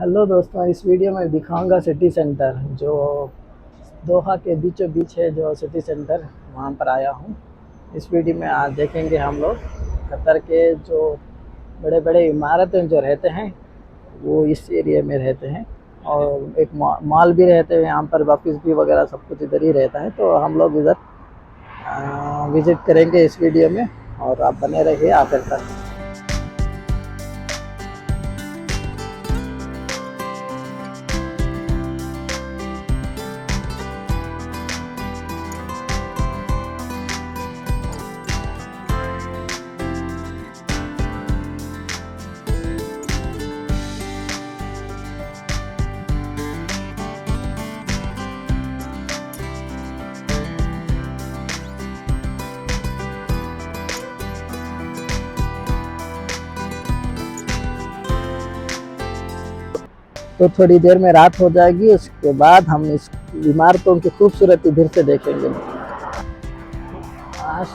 Hello दोस्तों, इस video में दिखाऊंगा सिटी सेंटर जो दोहा के बीचों बीच है। जो सिटी सेंटर वहाँ पर आया हूँ। इस वीडियो में आज देखेंगे हम लोग कतर के जो बड़े बड़े इमारतें जो रहते हैं वो इस एरिया में रहते हैं, और एक मॉल भी रहते हैं यहाँ पर, ऑफिस भी वगैरह सब कुछ इधर ही रहता है। तो हम लोग इधर विज़िट करेंगे इस वीडियो में, और आप बने रहिए आखिर तक। तो थोड़ी देर में रात हो जाएगी, उसके बाद हम इस इमारतों की खूबसूरती फिर से देखेंगे। आज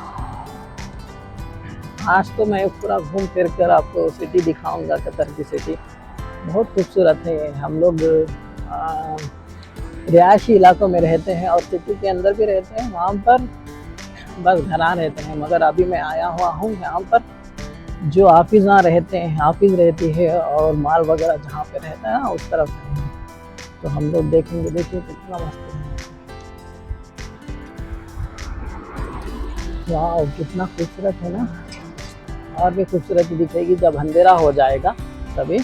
आज तो मैं पूरा घूम फिर कर आपको सिटी दिखाऊंगा। कतर की सिटी बहुत खूबसूरत है। हम लोग रिहायशी इलाकों में रहते हैं और सिटी के अंदर भी रहते हैं। वहाँ पर बस घरां रहते हैं, मगर अभी मैं आया हुआ हूँ यहाँ पर जो ऑफिस वहाँ रहते हैं, ऑफिस रहती है और माल वगैरह जहाँ पे रहता है ना उस तरफ है। तो हम लोग देखेंगे। देखिए कितना मस्त है, वाह कितना खूबसूरत है ना। और भी खूबसूरती दिखेगी जब अंधेरा हो जाएगा तभी,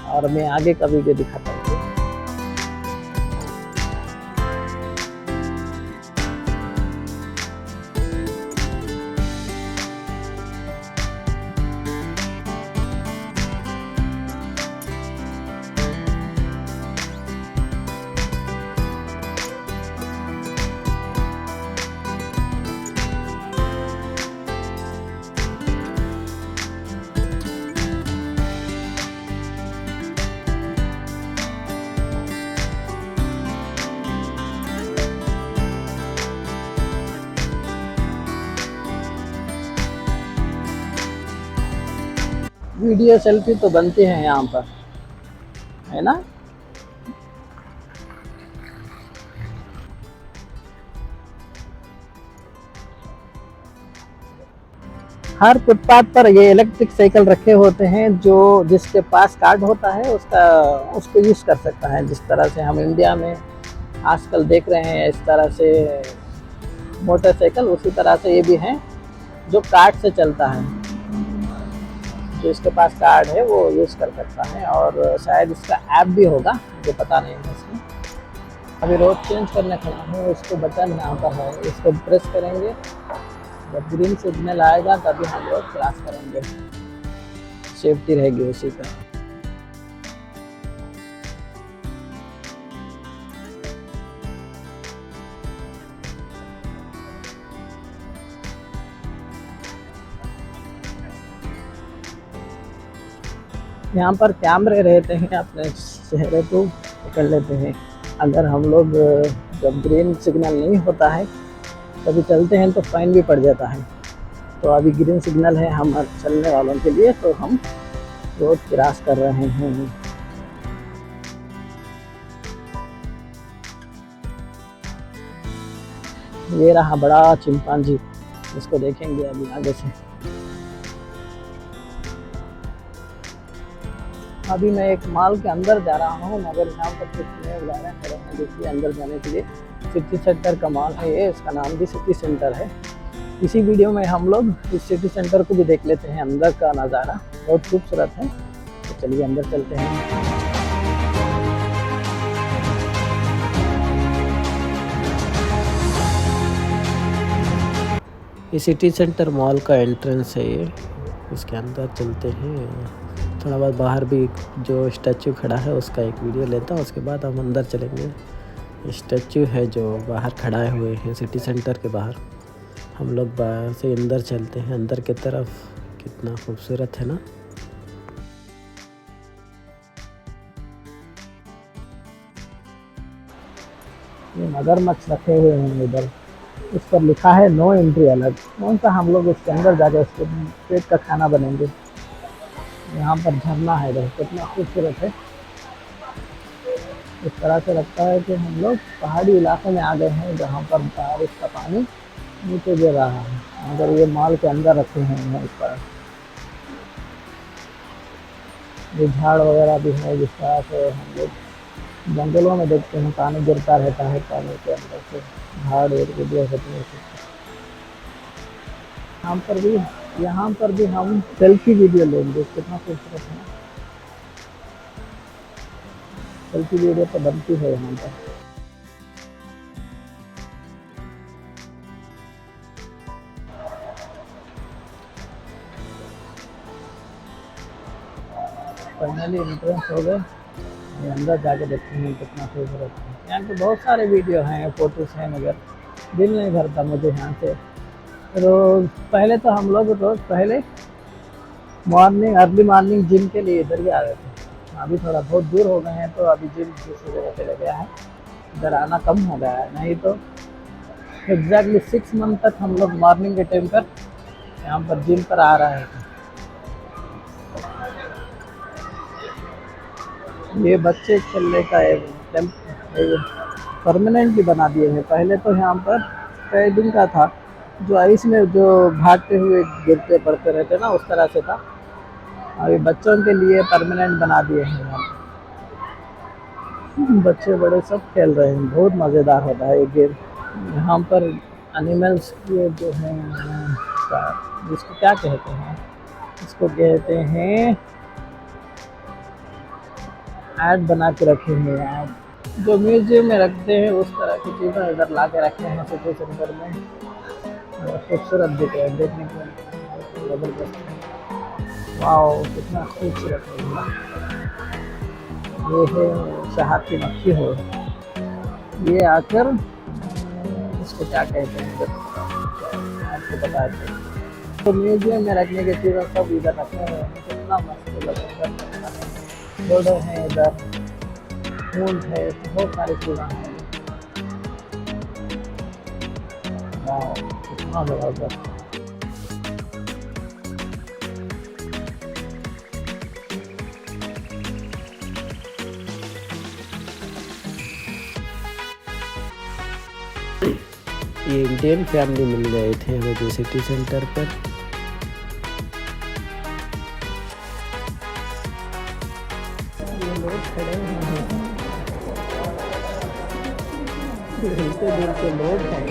और मैं आगे कभी भी दिखाता हूँ। वीडियो सेल्फी तो बनती है यहाँ पर, है ना। हर फुटपाथ पर ये इलेक्ट्रिक साइकिल रखे होते हैं, जो जिसके पास कार्ड होता है उसको यूज़ कर सकता है। जिस तरह से हम इंडिया में आजकल देख रहे हैं इस तरह से मोटरसाइकिल, उसी तरह से ये भी है जो कार्ड से चलता है। जो इसके पास कार्ड है वो यूज़ कर सकता है, और शायद इसका ऐप भी होगा, जो पता नहीं है इसमें। अभी रोड चेंज करने खड़ा हूँ, इसको बटन यहाँ पर है, इसको प्रेस करेंगे, जब ग्रीन सिग्नल आएगा तभी हम लोग क्रॉस करेंगे। सेफ्टी रहेगी उसी का। यहाँ पर कैमरे रहते हैं, अपने चेहरे को पकड़ लेते हैं। अगर हम लोग जब ग्रीन सिग्नल नहीं होता है तभी चलते हैं तो फाइन भी पड़ जाता है। तो अभी ग्रीन सिग्नल है हम चलने वालों के लिए, तो हम रोड क्रॉस कर रहे हैं। ये रहा बड़ा चिंपांजी, इसको देखेंगे अभी आगे से। अभी मैं एक मॉल के अंदर जा रहा हूँ, मगर यहाँ पर कुछ नए उदाहरण खड़े हैं। देखिए अंदर जाने के लिए सिटी सेंटर का मॉल है ये, इसका नाम भी सिटी सेंटर है। इसी वीडियो में हम लोग इस सिटी सेंटर को भी देख लेते हैं। अंदर का नज़ारा बहुत खूबसूरत है, तो चलिए अंदर चलते हैं। ये सिटी सेंटर मॉल का एंट्रेंस है ये, इसके अंदर चलते हैं। थोड़ा बहुत बाहर भी जो स्टैचू खड़ा है उसका एक वीडियो लेता हूँ, उसके बाद हम अंदर चलेंगे। स्टैचू है जो बाहर खड़ाए हुए हैं सिटी सेंटर के बाहर। हम लोग बाहर से अंदर चलते हैं, अंदर की तरफ। कितना खूबसूरत है ना। ये मगरमच्छ रखे हुए हैं इधर, उस पर लिखा है नो एंट्री अलग। कौन सा हम लोग उसके अंदर जाके उसके पेट का खाना बनेंगे। यहाँ पर झरना है, देखो कितना खूबसूरत है। इस तरह से लगता है कि हम लोग पहाड़ी इलाके में आ गए हैं, जहाँ पर बारिश का पानी नीचे गिर रहा है, मगर ये मॉल के अंदर रखे हैं यहीं पर। ये झाड़ वगैरह भी है, जिस तरह से हम लोग जंगलों में देखते हैं पानी गिरता रहता है, पानी के अंदर से झाड़ वीडियो होती है। यहाँ पर भी हम सेल्फी वीडियो लेंगे, कितना खूबसूरत है। सेल्फी वीडियो तो बनती है यहाँ पर। फाइनली एंट्रेंस हो गए, अंदर जाके देखते हैं कितना खूबसूरत है। यहाँ पे बहुत सारे वीडियो हैं, फोटोज हैं, मगर दिल नहीं भरता मुझे यहाँ से। रोज़ पहले तो हम लोग रोज़ पहले अर्ली मॉर्निंग जिम के लिए इधर ही आ रहे थे। अभी थोड़ा बहुत दूर हो गए हैं, तो अभी जिम दूसरी जगह चले गया है, इधर आना कम हो गया है। नहीं तो एग्जैक्टली 6 मंथ तक हम लोग मॉर्निंग के टाइम पर यहाँ पर जिम पर आ रहे हैं। ये बच्चे खेलने का एक परमानेंटली बना दिए हैं। पहले तो यहाँ पर ट्रेडिंग का था, जो आइस में जो भागते हुए गिरते पड़ते रहते ना, उस तरह से था। अभी बच्चों के लिए परमानेंट बना दिए हैं यहाँ पर। बच्चे बड़े सब खेल रहे हैं, बहुत मज़ेदार होता है ये गेम। यहाँ पर एनिमल्स के जो हैं, जिसको क्या कहते हैं, इसको कहते हैं ऐड बना के रखे हैं। ऐड जो म्यूजियम में रखते हैं उस तरह की चीज़ें इधर ला के रखे हैं सिटी सेंटर में। खूबसूरत दिख रहा है देखने के लिए, जबरदस्त। वाओ, कितना खूबसूरत है। ये है शहद की मक्खी हो, ये आकर इसको क्या कहते हैं आपको बता दें। तो म्यूजियम में रखने की चीज़ें सब इधर रखे हुए हैं, कितना मस्त लग रहा है। बॉर्डर है इधर, फूल है, बहुत सारी चीज़ें हैं। वाओ, कितना ज़बरदस्त। ये इंडियन फैमिली मिल गए थे हमें जो सिटी सेंटर पर। ये लोग खड़े हैं, दिलते लोग हैं।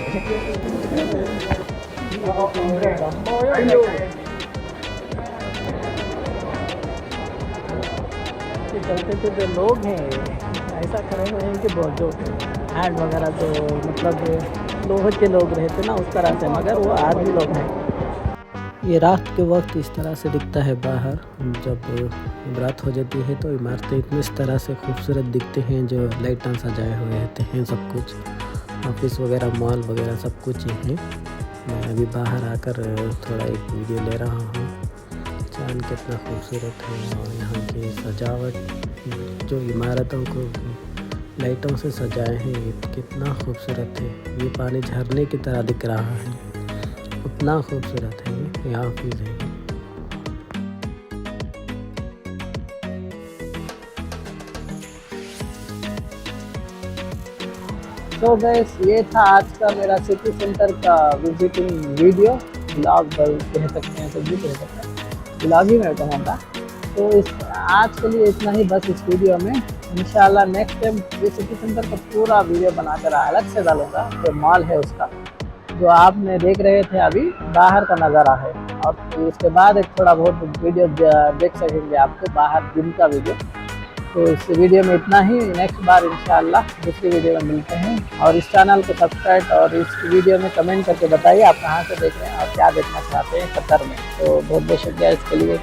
चलते चलते लोग हैं, ऐसा खड़े हुए हैं कि बहुत जो हैंड वगैरह जो मतलब लोहे के लोग रहते ना, उस तरह से, मगर वो आदमी लोग हैं। ये रात के वक्त इस तरह से दिखता है बाहर। जब रात हो जाती है तो इमारतें इतनी इस तरह से खूबसूरत दिखते हैं, जो लाइटें सजाए हुए रहते हैं। सब कुछ ऑफिस वगैरह, मॉल वगैरह सब कुछ ही है। मैं अभी बाहर आकर थोड़ा एक वीडियो ले रहा हूँ। चांद कितना खूबसूरत है, और यहाँ की सजावट जो इमारतों को लाइटों से सजाए हैं, ये कितना खूबसूरत है। ये पानी झरने की तरह दिख रहा है, उतना खूबसूरत है ये ऑफिस है। तो गैस, ये था आज का मेरा सिटी सेंटर का विजिटिंग वीडियो, ब्लॉग कह सकते हैं, तो भी कह सकते हैं, ब्लॉग ही मैं कहूँगा। तो इस आज के लिए इतना ही बस इस वीडियो में। इंशाल्लाह नेक्स्ट टाइम ये सिटी सेंटर का पूरा वीडियो बनाकर अलग से डालूंगा। जो मॉल है उसका, जो आपने देख रहे थे अभी, बाहर का नज़ारा है, और इसके बाद एक थोड़ा बहुत वीडियो देख सकेंगे आपको बाहर जिम का वीडियो। तो इस वीडियो में इतना ही। नेक्स्ट बार इंशाल्लाह दूसरी वीडियो में मिलते हैं। और इस चैनल को सब्सक्राइब और इस वीडियो में कमेंट करके बताइए आप कहाँ से देख रहे हैं और क्या देखना चाहते हैं कतर में। तो बहुत बहुत शुक्रिया इसके लिए।